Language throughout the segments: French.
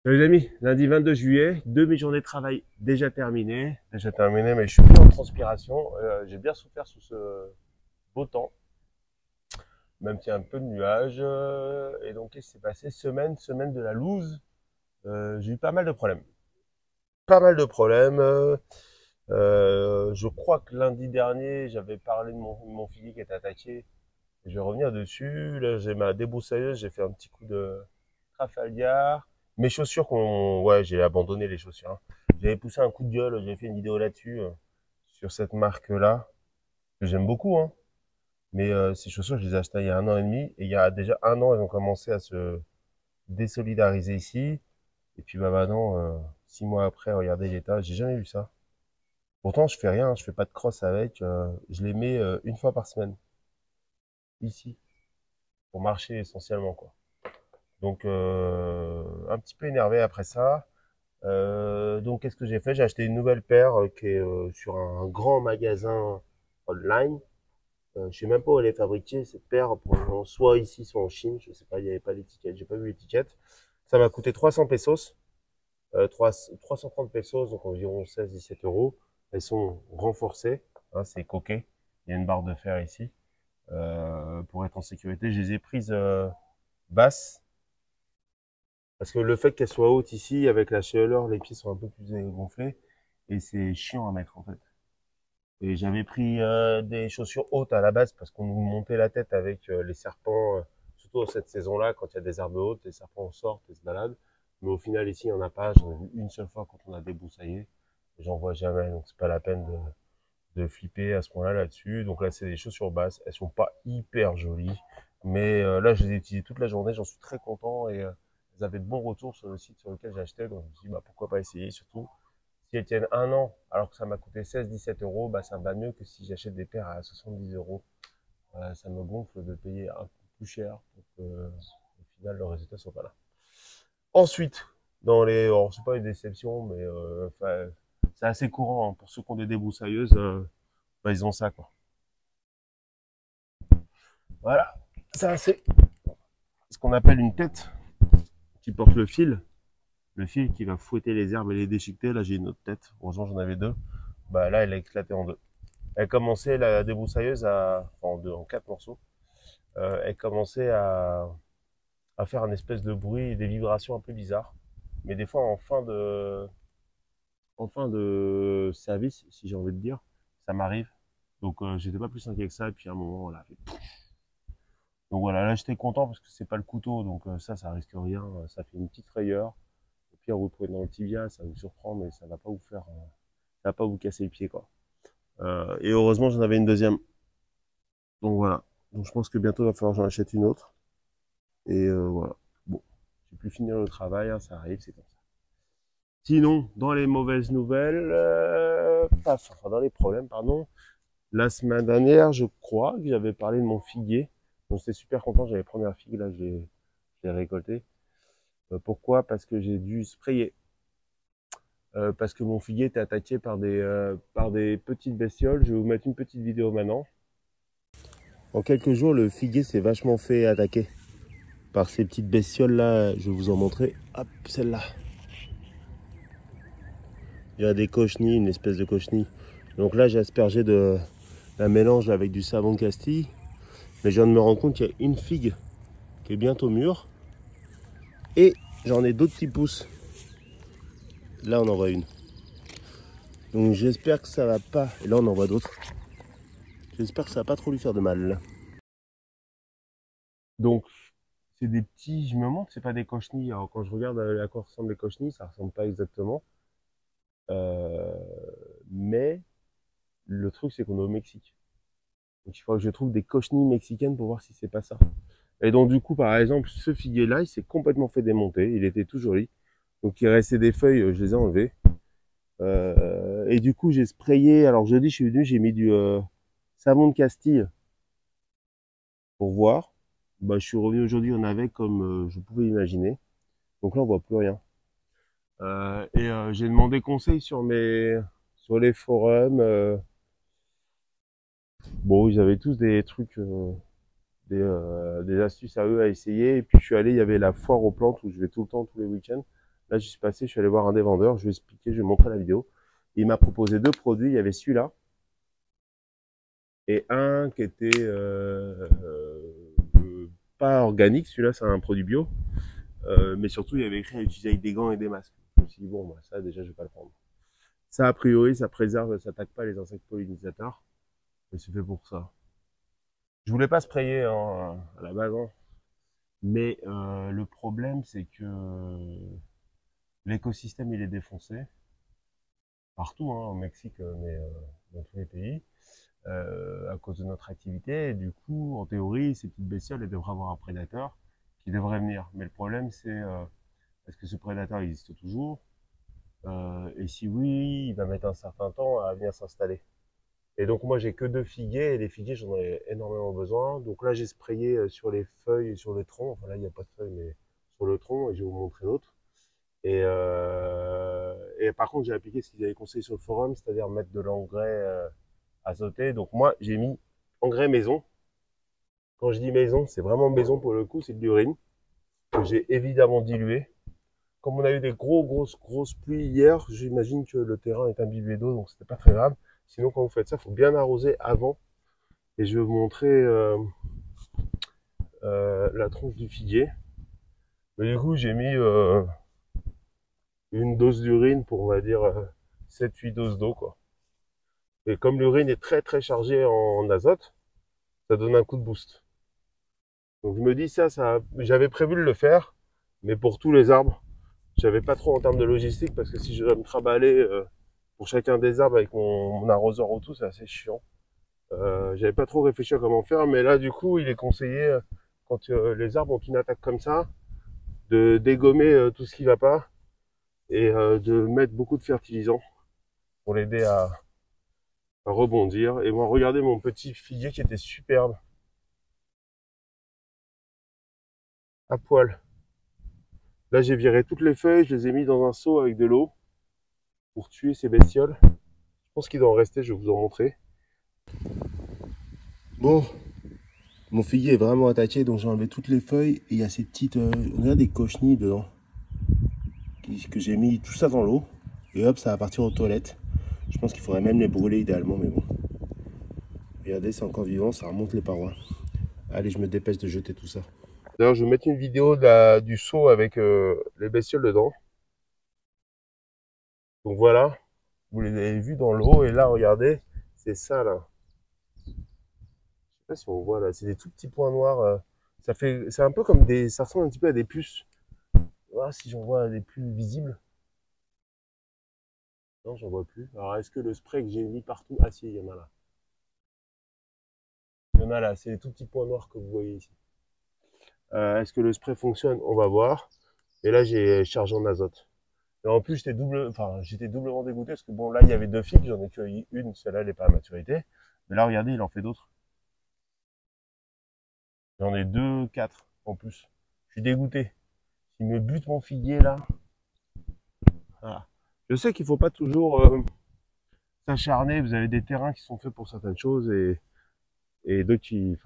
Salut les amis, lundi 22 juillet, deux de mes journées de travail déjà terminées. Déjà terminées, mais je suis plus en transpiration. J'ai bien souffert sous ce beau temps, même s'il y a un peu de nuages. Et donc, qu'est-ce qui s'est passé? Semaine de la loose. J'ai eu pas mal de problèmes. Pas mal de problèmes. Je crois que lundi dernier, j'avais parlé de mon figuier qui était attaqué. Je vais revenir dessus. Là, j'ai ma débroussailleuse, j'ai fait un petit coup de Trafalgar. Mes chaussures, ouais, j'ai abandonné les chaussures, hein. J'avais poussé un coup de gueule, j'avais fait une vidéo là-dessus, sur cette marque-là, que j'aime beaucoup, hein. Mais ces chaussures, je les ai achetées il y a un an et demi, et il y a déjà un an, elles ont commencé à se désolidariser ici. Et puis bah maintenant, 6 mois après, regardez l'état, j'ai jamais vu ça. Pourtant, je fais rien, je fais pas de cross avec, je les mets une fois par semaine, ici, pour marcher essentiellement, quoi. Donc, un petit peu énervé après ça. Donc, qu'est-ce que j'ai fait? J'ai acheté une nouvelle paire qui est sur un grand magasin online. Je sais même pas où elle est fabriquée, cette paire, soit ici, soit en Chine. Je sais pas, il n'y avait pas l'étiquette, j'ai pas vu l'étiquette. Ça m'a coûté 300 pesos, 330 pesos, donc environ 16-17 euros. Elles sont renforcées, hein, c'est coquet. Il y a une barre de fer ici pour être en sécurité. Je les ai prises basses. Parce que le fait qu'elle soit haute ici, avec la chaleur, les pieds sont un peu plus gonflés. Et c'est chiant à mettre, en fait. Et j'avais pris des chaussures hautes à la base parce qu'on nous montait la tête avec les serpents, surtout cette saison-là, quand il y a des herbes hautes, les serpents sortent et se baladent. Mais au final, ici, il n'y en a pas. J'en ai vu une seule fois quand on a débroussaillé. J'en vois jamais, donc c'est pas la peine de flipper à ce point-là là-dessus. Donc là, c'est des chaussures basses. Elles sont pas hyper jolies. Mais là, je les ai utilisées toute la journée. J'en suis très content et elles avaient de bons retours sur le site sur lequel j'achetais. Donc je me suis dit, bah, pourquoi pas essayer. Surtout, si elles tiennent un an, alors que ça m'a coûté 16-17 euros, bah, ça va mieux que si j'achète des paires à 70 euros. Ça me gonfle de payer un peu plus cher pour que, au final, le résultat soit pas là. Ensuite, alors c'est pas une déception, mais c'est assez courant, hein, pour ceux qui ont des débroussailleuses, bah, ils ont ça, quoi. Voilà, ça c'est ce qu'on appelle une tête qui porte le fil qui va fouetter les herbes et les déchiqueter. Là, j'ai une autre tête, heureusement j'en avais deux. Bah là, elle a éclaté en deux. Elle commençait, la débroussailleuse, en quatre morceaux. Elle commençait à faire un espèce de bruit et des vibrations un peu bizarres. Mais des fois, en fin de service, si j'ai envie de dire, ça m'arrive. Donc, j'étais pas plus inquiet que ça. Et puis, à un moment, on l'a fait. Donc voilà, là, j'étais content parce que c'est pas le couteau. Donc, ça risque rien. Ça fait une petite frayeur. Au pire, vous pouvez dans le tibia, ça vous surprend, mais ça va pas vous faire, ça va pas vous casser le pied, quoi. Et heureusement, j'en avais une deuxième. Donc voilà. Donc, je pense que bientôt, il va falloir que j'en achète une autre. Et voilà. Bon, j'ai pu finir le travail, hein, ça arrive, c'est comme ça. Sinon, dans les mauvaises nouvelles, enfin dans les problèmes, pardon, la semaine dernière, je crois que j'avais parlé de mon figuier. Donc j'étais super content, j'avais les premières figues, là, je l'ai récolté. Pourquoi? Parce que j'ai dû sprayer. Parce que mon figuier était attaqué par des petites bestioles. Je vais vous mettre une petite vidéo maintenant. En quelques jours, le figuier s'est vachement fait attaquer par ces petites bestioles là. Je vais vous en montrer. Hop, celle-là. Il y a des cochenilles, une espèce de cochenille. Donc là, j'ai aspergé de un mélange avec du savon de Castille. Mais je viens de me rendre compte qu'il y a une figue qui est bientôt mûre. Et j'en ai d'autres qui poussent. Là, on en voit une. Donc j'espère que ça va pas. Et là, on en voit d'autres. J'espère que ça va pas trop lui faire de mal. Donc, c'est des petits. Je me demande que c'est pas des cochenilles. Alors, quand je regarde à quoi ressemblent les cochenilles, ça ressemble pas exactement. Euh, mais le truc, c'est qu'on est au Mexique. Donc, il faudra que je trouve des cochenilles mexicaines pour voir si c'est pas ça. Et donc, du coup, par exemple, ce figuier-là, il s'est complètement fait démonter. Il était tout joli. Donc, il restait des feuilles, je les ai enlevées. Et du coup, j'ai sprayé. Alors, jeudi, je suis venu, j'ai mis du savon de Castille pour voir. Bah, je suis revenu aujourd'hui, on avait comme je pouvais imaginer. Donc là, on voit plus rien. J'ai demandé conseil sur les forums. Bon, ils avaient tous des trucs, des astuces à eux à essayer. Et puis je suis allé, il y avait la foire aux plantes où je vais tout le temps, tous les week-ends. Là, je suis passé, je suis allé voir un des vendeurs, je lui ai expliqué, je lui ai montré la vidéo. Il m'a proposé deux produits, il y avait celui-là et un qui était pas organique, celui-là c'est un produit bio, mais surtout il y avait écrit à utiliser avec des gants et des masques. Je me suis dit bon, bah, ça déjà je vais pas le prendre. Ça a priori ça préserve, ça attaque pas les insectes pollinisateurs, mais c'est fait pour ça. Je voulais pas sprayer hein, à la base, hein. Mais le problème c'est que l'écosystème il est défoncé partout, hein, au Mexique, mais dans tous les pays. À cause de notre activité. Et du coup, en théorie, ces petites bestioles, elles devraient avoir un prédateur qui devrait venir. Mais le problème, c'est est-ce que ce prédateur existe toujours et si oui, il va mettre un certain temps à venir s'installer. Et donc moi, j'ai que deux figuiers et les figuiers, j'en ai énormément besoin. Donc là, j'ai sprayé sur les feuilles et sur le tronc. Enfin là, il n'y a pas de feuilles, mais sur le tronc et je vais vous montrer l'autre. Et par contre, j'ai appliqué ce qu'ils avaient conseillé sur le forum, c'est-à-dire mettre de l'engrais azoté. Donc moi, j'ai mis engrais maison. Quand je dis maison, c'est vraiment maison pour le coup, c'est de l'urine que j'ai évidemment dilué. Comme on a eu des grosses pluies hier, j'imagine que le terrain est imbibé d'eau, donc c'était pas très grave. Sinon, quand vous faites ça, il faut bien arroser avant. Et je vais vous montrer la tronche du figuier. Mais du coup, j'ai mis une dose d'urine pour, on va dire, 7-8 doses d'eau, quoi. Et comme l'urine est très chargée en azote, ça donne un coup de boost. Donc je me dis ça, j'avais prévu de le faire, mais pour tous les arbres, j'avais pas trop en termes de logistique parce que si je dois me trimballer pour chacun des arbres avec mon arroseur autour, c'est assez chiant. J'avais pas trop réfléchi à comment faire, mais là du coup, il est conseillé quand les arbres ont une attaque comme ça, de dégommer tout ce qui va pas et de mettre beaucoup de fertilisants pour l'aider à rebondir. Et moi, regardez mon petit figuier qui était superbe, à poil. Là, j'ai viré toutes les feuilles, je les ai mis dans un seau avec de l'eau pour tuer ces bestioles. Je pense qu'il doit en rester, je vais vous en montrer. Bon, mon figuier est vraiment attaqué, donc j'ai enlevé toutes les feuilles et il y a ces petites, on a des cochenilles dedans que j'ai mis tout ça dans l'eau et hop, ça va partir aux toilettes. Je pense qu'il faudrait même les brûler idéalement, mais bon. Regardez, c'est encore vivant, ça remonte les parois. Allez, je me dépêche de jeter tout ça. D'ailleurs, je vais mettre une vidéo du seau avec les bestioles dedans. Donc voilà, vous les avez vus dans l'eau et là, regardez, c'est ça là. Je sais pas si on voit là, c'est des tout petits points noirs. C'est un peu comme ça ressemble un petit peu à des puces. Voilà, si j'en vois des plus visibles. Non, j'en vois plus. Alors, est-ce que le spray que j'ai mis partout, ah si, il y en a là. Il y en a là, c'est les tout petits points noirs que vous voyez ici. Est-ce que le spray fonctionne? On va voir. Et là, j'ai chargé en azote. Et en plus, j'étais doublement dégoûté parce que bon, là, il y avait deux figues, j'en ai cueilli une, celle-là, elle n'est pas à maturité. Mais là, regardez, il en fait d'autres. J'en ai deux, quatre en plus. Je suis dégoûté. Il me bute mon figuier là. Voilà. Je sais qu'il faut pas toujours s'acharner. Vous avez des terrains qui sont faits pour certaines choses et d'autres qui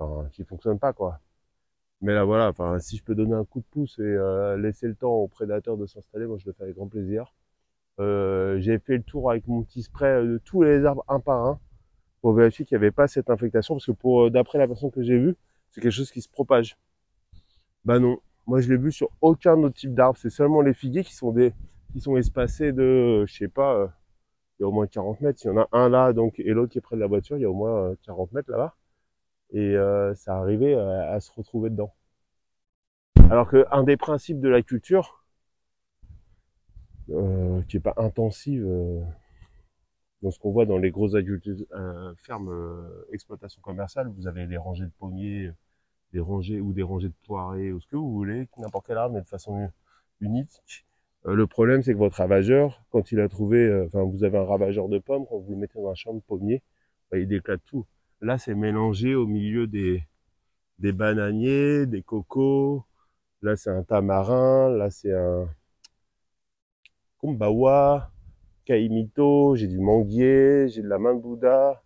fonctionnent pas quoi. Mais là voilà, enfin si je peux donner un coup de pouce et laisser le temps aux prédateurs de s'installer, moi je le fais avec grand plaisir. J'ai fait le tour avec mon petit spray de tous les arbres un par un pour vérifier qu'il n'y avait pas cette infectation parce que d'après la personne que j'ai vue, c'est quelque chose qui se propage. Bah non, moi je l'ai vu sur aucun autre type d'arbre, c'est seulement les figuiers qui sont espacés de, je sais pas, il y a au moins 40 mètres. Il y en a un là donc et l'autre qui est près de la voiture, il y a au moins 40 mètres là-bas. Et ça arrivait à se retrouver dedans. Alors que un des principes de la culture, qui est pas intensive, dans ce qu'on voit dans les grosses fermes exploitation commerciale, vous avez les rangées de pommiers, des rangées ou des rangées de poirées ou ce que vous voulez, n'importe quel arbre mais de façon unique. Le problème c'est que votre ravageur, quand il a trouvé, vous avez un ravageur de pommes, quand vous le mettez dans un champ de pommiers, bah, il éclate tout. Là c'est mélangé au milieu des bananiers, des cocos, là c'est un tamarin, là c'est un kumbawa, kaimito, j'ai du manguier, j'ai de la main de Bouddha.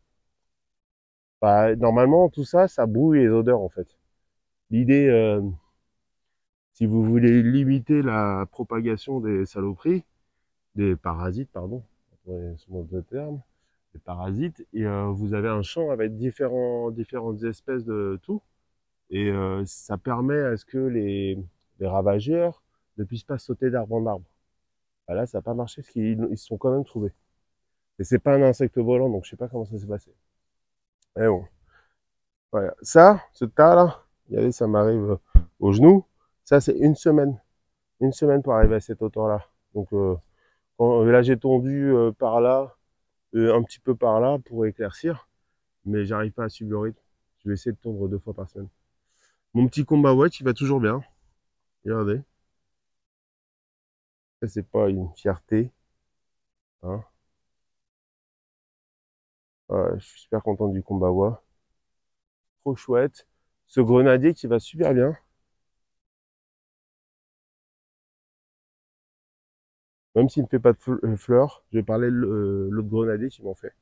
Bah, normalement tout ça, ça brouille les odeurs en fait. L'idée, Si vous voulez limiter la propagation des saloperies, des parasites, pardon, sur notre terme, des parasites, et vous avez un champ avec différentes espèces de tout, et ça permet à ce que les ravageurs ne puissent pas sauter d'arbre en arbre. Bah là, ça n'a pas marché parce qu'ils se sont quand même trouvés. Et c'est pas un insecte volant, donc je sais pas comment ça s'est passé. Mais bon, voilà. Ça, ce tas là, regardez, ça m'arrive au genou. Ça, c'est une semaine pour arriver à cette hauteur-là. Donc là, j'ai tondu par là, un petit peu par là pour éclaircir, mais j'arrive pas à suivre le rythme. Je vais essayer de tondre 2 fois par semaine. Mon petit combat watch, il va toujours bien. Regardez. Ça, c'est pas une fierté. Hein. Je suis super content du combat watch. Trop chouette. Ce grenadier qui va super bien. Même s'il ne fait pas de fleurs, je vais parler de l'autre grenadier qui m'en fait.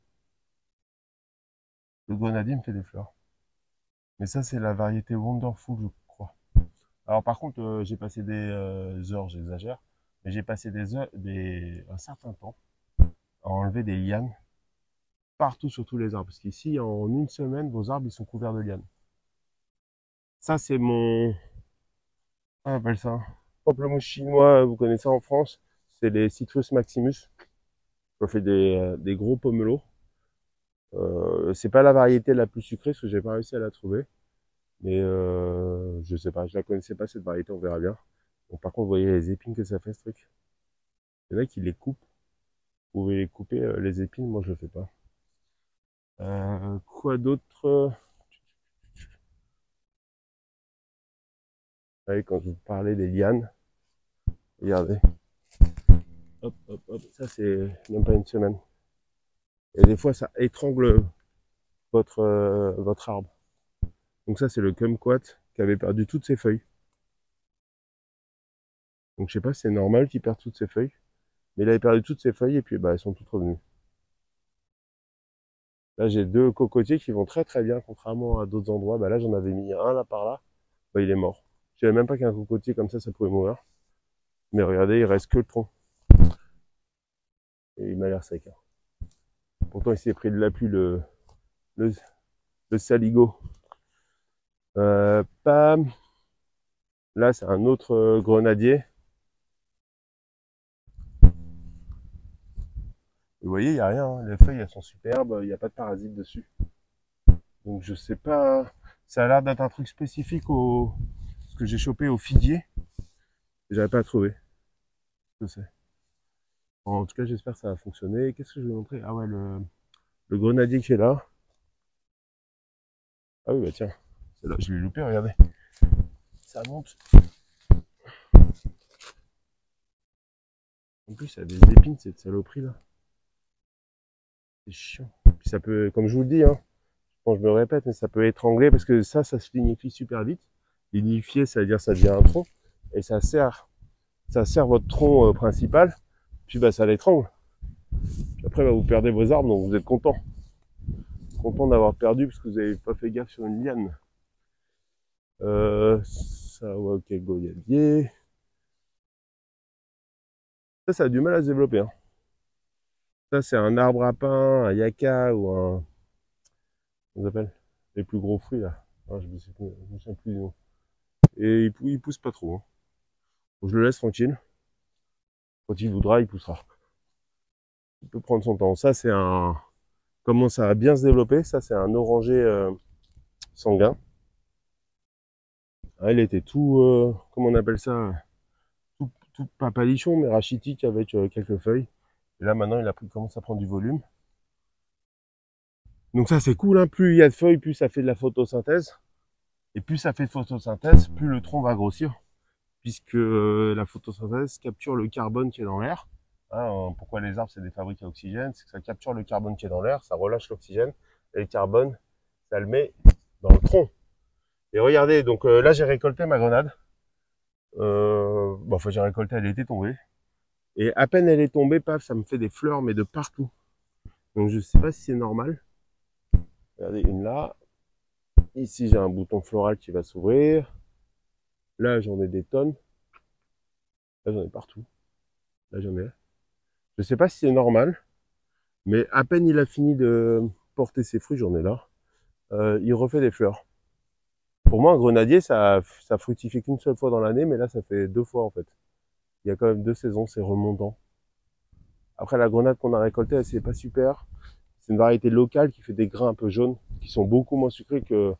Le grenadier me fait des fleurs. Mais ça, c'est la variété Wonderful, je crois. Alors par contre, j'ai passé des heures, j'exagère, mais j'ai passé un certain temps à enlever des lianes partout sur tous les arbres. Parce qu'ici, en une semaine, vos arbres, ils sont couverts de lianes. Ça, c'est mon... On appelle ça pamplemousse chinois, vous connaissez ça en France. C'est les Citrus Maximus. Ça fait des gros pomelos. C'est pas la variété la plus sucrée, parce que j'ai pas réussi à la trouver. Mais je sais pas, je la connaissais pas cette variété, on verra bien. Bon, par contre, vous voyez les épines que ça fait ce truc. Il y en a qui les coupent. Vous pouvez les couper les épines, moi je le fais pas. Quoi d'autre? Allez, quand je vous parlais des lianes, regardez. Hop, hop, hop, ça c'est même pas une semaine. Et des fois ça étrangle votre arbre. Donc ça c'est le kumquat qui avait perdu toutes ses feuilles. Donc je sais pas si c'est normal qu'il perde toutes ses feuilles. Mais il avait perdu toutes ses feuilles et puis bah elles sont toutes revenues. Là j'ai 2 cocotiers qui vont très très bien, contrairement à d'autres endroits. Bah là j'en avais mis un là par là. Bah, il est mort. Je savais même pas qu'un cocotier comme ça pouvait mourir. Mais regardez, il reste que le tronc. Et il m'a l'air sec. Hein. Pourtant il s'est pris de la pluie le, le saligo. Pam. Là c'est un autre grenadier. Vous voyez, il n'y a rien. Hein. Les feuilles elles sont superbes, il n'y a pas de parasites dessus. Donc je sais pas. Ça a l'air d'être un truc spécifique au ce que j'ai chopé au figuier. J'avais pas trouvé. Je sais. En tout cas, j'espère que ça va fonctionner. Qu'est-ce que je vais vous montrer? Ah ouais, le grenadier qui est là. Ah oui, bah tiens. C'est là, je l'ai loupé, regardez. Ça monte. En plus, il y a des épines, cette saloperie là. C'est chiant. Puis ça peut, comme je vous le dis, hein, bon, je me répète, mais ça peut étrangler parce que ça se lignifie super vite. Lignifier, ça veut dire ça devient un tronc. Et ça sert votre tronc principal. Puis bah ça l'étrangle. Après, bah, vous perdez vos arbres, donc vous êtes content. Content d'avoir perdu parce que vous n'avez pas fait gaffe sur une liane. Ça, ouais, ok, goyadier. Ça a du mal à se développer. Hein. Ça, c'est un arbre à pain, un yucca ou un... Comment on appelle? Les plus gros fruits, là. Ah, je me souviens plus du nom. Et il pousse pas trop. Hein. Donc, je le laisse tranquille. Quand il voudra, il poussera. Il peut prendre son temps. Ça, c'est un... Comment ça va bien se développer? Ça, c'est un oranger sanguin. Ah, il était tout... comment on appelle ça? Tout pas palichon, mais rachitique avec quelques feuilles. Et là, maintenant, il commence à prendre du volume. Donc ça, c'est cool. Hein. Plus il y a de feuilles, plus ça fait de la photosynthèse. Et plus ça fait de photosynthèse, plus le tronc va grossir. Puisque la photosynthèse capture le carbone qui est dans l'air. Hein, pourquoi les arbres, c'est des fabriques à oxygène? C'est que ça capture le carbone qui est dans l'air, ça relâche l'oxygène. Et le carbone, ça le met dans le tronc. Et regardez, donc là, j'ai récolté ma grenade. Enfin, j'ai récolté, elle était tombée. Et à peine elle est tombée, paf, ça me fait des fleurs, mais de partout. Donc je sais pas si c'est normal. Regardez, une là. Ici, j'ai un bouton floral qui va s'ouvrir. Là, j'en ai des tonnes. Là, j'en ai partout. Là, j'en ai. Je sais pas si c'est normal, mais à peine il a fini de porter ses fruits, j'en ai là. Il refait des fleurs. Pour moi, un grenadier, ça fructifie qu'une seule fois dans l'année, mais là, ça fait 2 fois en fait. Il y a quand même 2 saisons, c'est remontant. Après, la grenade qu'on a récoltée, elle, c'est pas super. C'est une variété locale qui fait des grains un peu jaunes, qui sont beaucoup moins sucrés que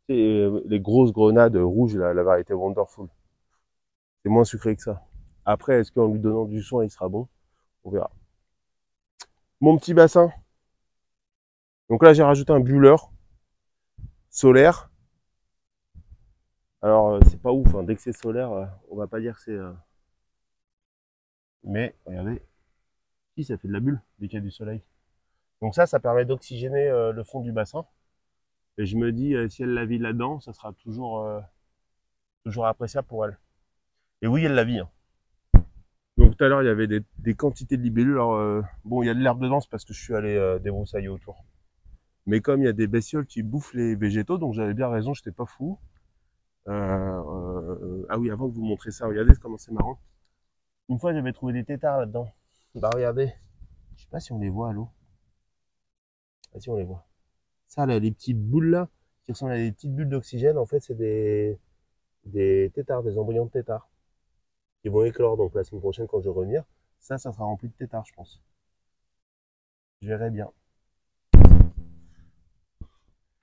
les grosses grenades rouges, la variété Wonderful. C'est moins sucré que ça. Après, est-ce qu'en lui donnant du soin, il sera bon? On verra. Mon petit bassin. Donc là, j'ai rajouté un buller solaire. Alors, c'est pas ouf, hein. Dès que c'est solaire, on va pas dire que c'est... Mais, regardez, si, ça fait de la bulle dès qu'il y a du soleil. Donc ça permet d'oxygéner le fond du bassin. Et je me dis, si elle la vit là-dedans, ça sera toujours appréciable pour elle. Et oui, elle la vit, hein. Donc tout à l'heure, il y avait des quantités de libellules. Alors, bon, il y a de l'herbe dedans, c'est parce que je suis allé débroussailler autour. Mais comme il y a des bestioles qui bouffent les végétaux, donc j'avais bien raison, j'étais pas fou. Ah oui, avant de vous montrer ça, regardez comment c'est marrant. Une fois, j'avais trouvé des têtards là-dedans. Bah regardez, je sais pas si on les voit à l'eau. Ah si, on les voit. Ça, là, les petites boules là, qui ressemblent à des petites bulles d'oxygène, en fait, c'est des têtards, des embryons de têtards, qui vont éclore. Donc la semaine prochaine, quand je vais revenir, ça sera rempli de têtards, je pense. Je verrai bien.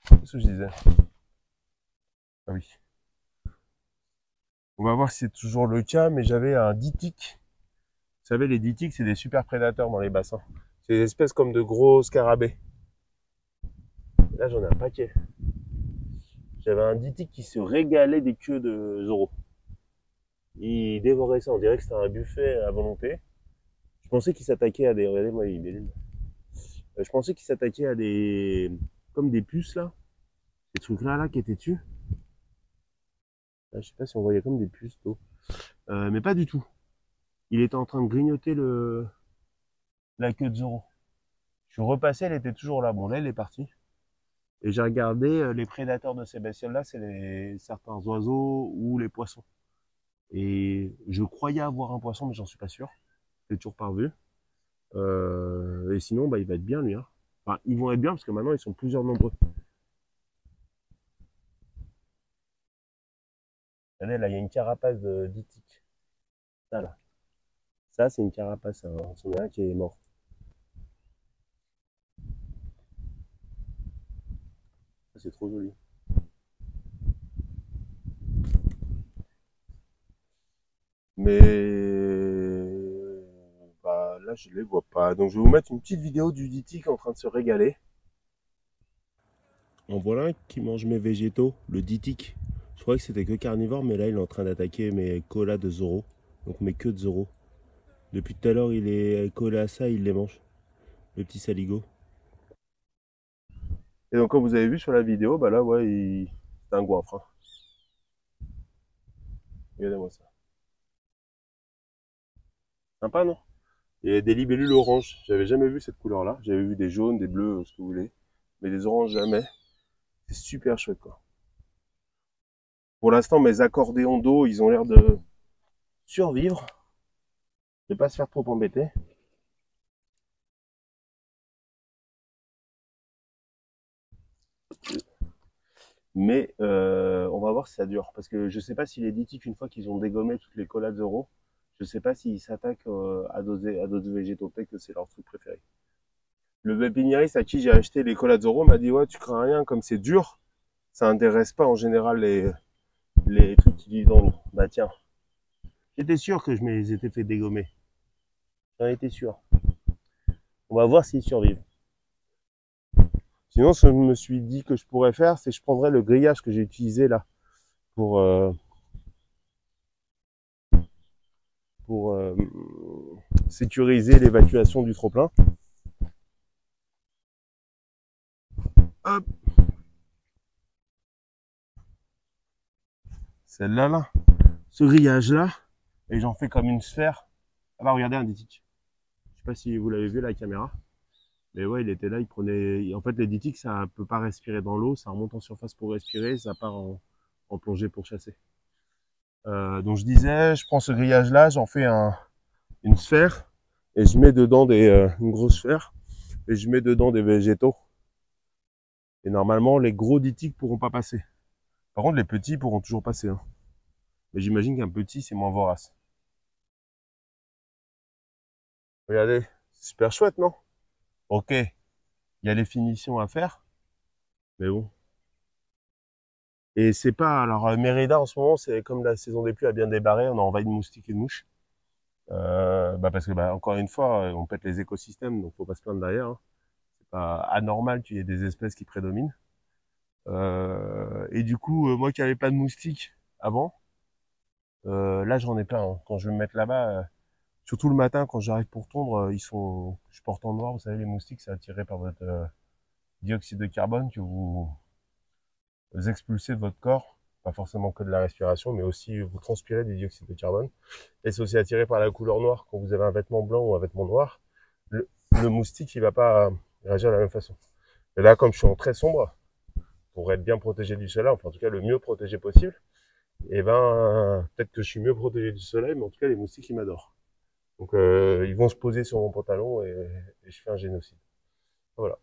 Qu'est-ce que je disais? Ah oui. On va voir si c'est toujours le cas, mais j'avais un ditique. Vous savez, les ditiques, c'est des super prédateurs dans les bassins. C'est des espèces comme de gros scarabées. Là, j'en ai un paquet. J'avais un ditique qui se régalait des queues de Zoro. Il dévorait ça, on dirait que c'était un buffet à volonté. Je pensais qu'il s'attaquait à des... Regardez-moi, il est nul. Je pensais qu'il s'attaquait à des... Comme des puces, là. Ces trucs-là, là, qui étaient dessus. Là, je sais pas si on voyait comme des puces d'eau. Mais pas du tout. Il était en train de grignoter la queue de Zoro. Je suis repassé, elle était toujours là. Bon, là, elle est partie. Et j'ai regardé les prédateurs de ces bestioles-là, c'est certains oiseaux ou les poissons. Et je croyais avoir un poisson, mais j'en suis pas sûr. Je l'ai toujours pas revu. Et sinon, bah, il va être bien, lui, hein. Enfin, ils vont être bien parce que maintenant, ils sont plusieurs nombreux. Regardez, là, il y a une carapace d'itique. Ça, là. Ça, c'est une carapace. Hein. C'en est un qui est mort. Ça, c'est trop joli. Mais bah, là, je les vois pas. Donc, je vais vous mettre une petite vidéo du ditique en train de se régaler. En voilà un qui mange mes végétaux, le ditique. Je croyais que c'était que carnivore, mais là, il est en train d'attaquer mes colas de Zoro. Donc, mes queues de Zoro. Depuis tout à l'heure, il est collé à ça, il les mange. Le petit saligo. Et donc, comme vous avez vu sur la vidéo, bah là, ouais, c'est un goinfre. Hein. Regardez-moi ça. Sympa, non? Et des libellules oranges. J'avais jamais vu cette couleur-là. J'avais vu des jaunes, des bleus, ce que vous voulez. Mais des oranges, jamais. C'est super chouette, quoi. Pour l'instant, mes accordéons d'eau, ils ont l'air de survivre. Ne pas se faire trop embêter. Mais on va voir si ça dure. Parce que je sais pas si les ditiques, une fois qu'ils ont dégommé toutes les collades Zoro, je sais pas s'ils s'attaquent à d'autres végétaux. Peut-être que c'est leur truc préféré. Le pépiniériste à qui j'ai acheté les collades Zoro m'a dit ouais, tu crains rien, comme c'est dur, ça intéresse pas en général les trucs qui vivent dans l'eau. Bah tiens, j'étais sûr que je me les étais fait dégommer. J'en étais sûr. On va voir s'ils survivent. Sinon, ce que je me suis dit que je pourrais faire, c'est que je prendrais le grillage que j'ai utilisé là pour pour sécuriser l'évacuation du trop-plein. Hop, celle-là, là, ce grillage-là, et j'en fais comme une sphère. Ah bah regardez un ditique. Je sais pas si vous l'avez vu à la caméra. Mais ouais, il était là, il prenait. En fait, les ditiques, ça peut pas respirer dans l'eau, ça remonte en surface pour respirer, ça part en plongée pour chasser. Donc je disais, je prends ce grillage-là, j'en fais une sphère et je mets dedans une grosse sphère et je mets dedans des végétaux. Et normalement, les gros ditiques pourront pas passer. Par contre, les petits pourront toujours passer. Hein. Mais j'imagine qu'un petit, c'est moins vorace. Regardez, c'est super chouette, non? Ok, il y a les finitions à faire, mais bon. Et c'est pas... Alors, Mérida, en ce moment, c'est comme la saison des pluies a bien débarré, on a envahi de moustiques et de mouches. Parce que, encore une fois, on pète les écosystèmes, donc faut pas se plaindre derrière. Hein. C'est pas anormal qu'il y ait des espèces qui prédominent. Et du coup, moi qui n'avais pas de moustiques avant, là j'en ai plein. Hein. Quand je vais me mettre là-bas, surtout le matin quand j'arrive pour tondre, je porte en noir. Vous savez, les moustiques, c'est attiré par votre dioxyde de carbone que vous expulsez de votre corps. Pas forcément que de la respiration, mais aussi vous transpirez du dioxyde de carbone. Et c'est aussi attiré par la couleur noire. Quand vous avez un vêtement blanc ou un vêtement noir, le moustique, il va pas réagir de la même façon. Et là, comme je suis en très sombre, pour être bien protégé du soleil, enfin en tout cas le mieux protégé possible, et ben peut-être que je suis mieux protégé du soleil, mais en tout cas les moustiques ils m'adorent. Donc ils vont se poser sur mon pantalon et je fais un génocide. Voilà.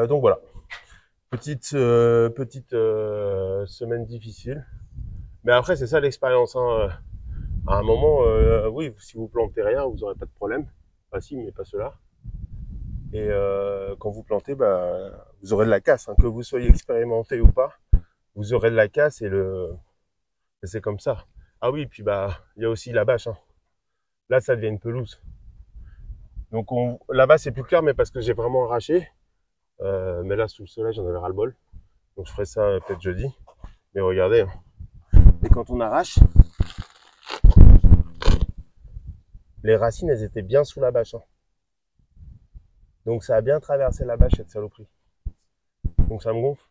Donc voilà. Petite semaine difficile. Mais après c'est ça l'expérience. Hein. À un moment, oui, si vous plantez rien, vous n'aurez pas de problème. Enfin si, mais pas cela. Et quand vous plantez, vous aurez de la casse. Hein. Que vous soyez expérimenté ou pas, vous aurez de la casse et c'est comme ça. Ah oui, puis il y a aussi la bâche. Hein. Là, ça devient une pelouse. Donc là-bas, c'est plus clair, mais parce que j'ai vraiment arraché. Mais là, sous le soleil, j'en avais ras-le-bol. Donc je ferai ça peut-être jeudi. Mais regardez. Hein. Et quand on arrache, les racines, elles étaient bien sous la bâche. Hein. Donc ça a bien traversé la bâche, cette saloperie. Donc ça me gonfle.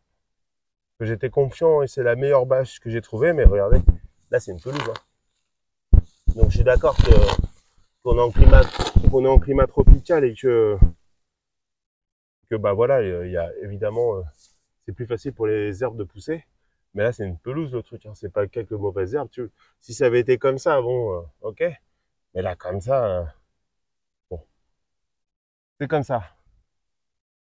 Que j'étais confiant et c'est la meilleure bâche que j'ai trouvée, mais regardez, là c'est une pelouse. Hein. Donc je suis d'accord qu'on est en climat tropical et que voilà, il y a évidemment, c'est plus facile pour les herbes de pousser. Mais là, c'est une pelouse le truc, hein. C'est pas quelques mauvaises herbes. Si ça avait été comme ça, bon, ok. Mais là, comme ça, bon, c'est comme ça.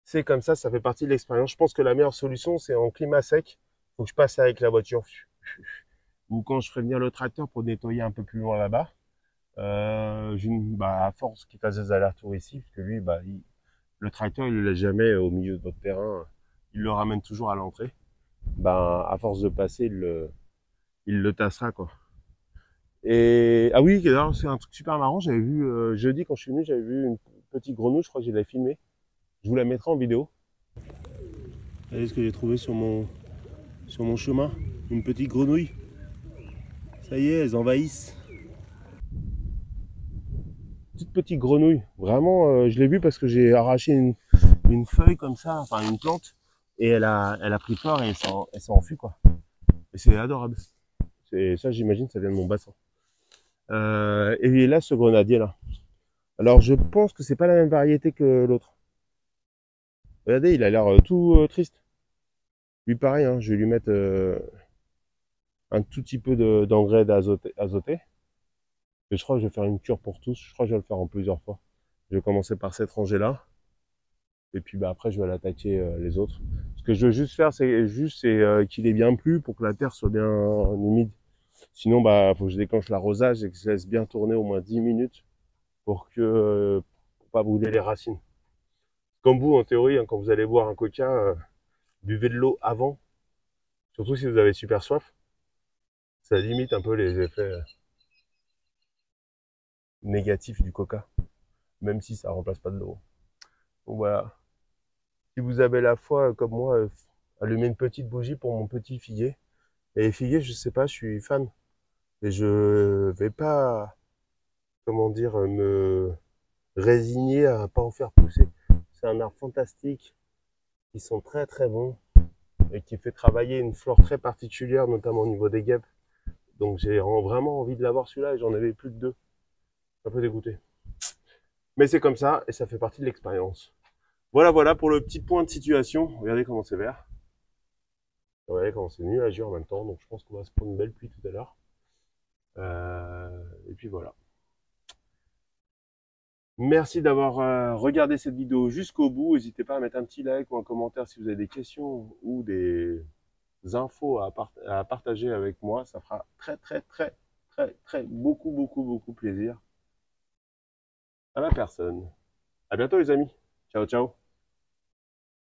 C'est comme ça fait partie de l'expérience. Je pense que la meilleure solution, c'est en climat sec. Faut que je passe avec la voiture. Ou quand je ferai venir le tracteur pour nettoyer un peu plus loin là-bas. À force qu'il fasse des allers-retours ici, parce que lui, le tracteur, il ne le laisse jamais au milieu de votre terrain. Il le ramène toujours à l'entrée. À force de passer, il le tassera, quoi. Et, ah oui, d'ailleurs, c'est un truc super marrant. J'avais vu, jeudi, quand je suis venu, j'avais vu une petite grenouille. Je crois que je l'avais filmée. Je vous la mettrai en vidéo. Vous voyez ce que j'ai trouvé sur mon chemin? Une petite grenouille. Ça y est, elles envahissent. Petite grenouille. Vraiment, je l'ai vue parce que j'ai arraché une feuille comme ça, enfin une plante. Et elle a pris peur et elle s'est enfuie, quoi. Et c'est adorable. C'est ça, j'imagine, ça vient de mon bassin. Et là, ce grenadier là. Alors, je pense que c'est pas la même variété que l'autre. Regardez, il a l'air tout triste. Lui, pareil, hein, je vais lui mettre un tout petit peu d'engrais azoté. Et je crois que je vais faire une cure pour tous. Je crois que je vais le faire en plusieurs fois. Je vais commencer par cette rangée là. Et puis après, je vais l'attaquer les autres. Ce que je veux juste faire, c'est qu'il ait bien plu pour que la terre soit bien humide. Sinon, faut que je déclenche l'arrosage et que je laisse bien tourner au moins 10 minutes pour pas brûler les racines. Comme vous, en théorie, hein, quand vous allez boire un coca, buvez de l'eau avant, surtout si vous avez super soif. Ça limite un peu les effets négatifs du coca, même si ça remplace pas de l'eau. Donc voilà. Si vous avez la foi, comme moi, allumez une petite bougie pour mon petit figuier. Et les figuiers, je sais pas, je suis fan. Et je vais pas, comment dire, me résigner à pas en faire pousser. C'est un arbre fantastique, qui sont très très bons et qui fait travailler une flore très particulière, notamment au niveau des guêpes. Donc j'ai vraiment envie de l'avoir celui-là et j'en avais plus que deux. Un peu dégoûté. Mais c'est comme ça et ça fait partie de l'expérience. Voilà pour le petit point de situation. Regardez comment c'est vert. Ouais, quand c'est nuageux en même temps, donc je pense qu'on va se prendre une belle pluie tout à l'heure. Et puis voilà. Merci d'avoir regardé cette vidéo jusqu'au bout. N'hésitez pas à mettre un petit like ou un commentaire si vous avez des questions ou des infos à partager avec moi. Ça fera très, beaucoup plaisir à la personne. À bientôt les amis. Ciao, ciao.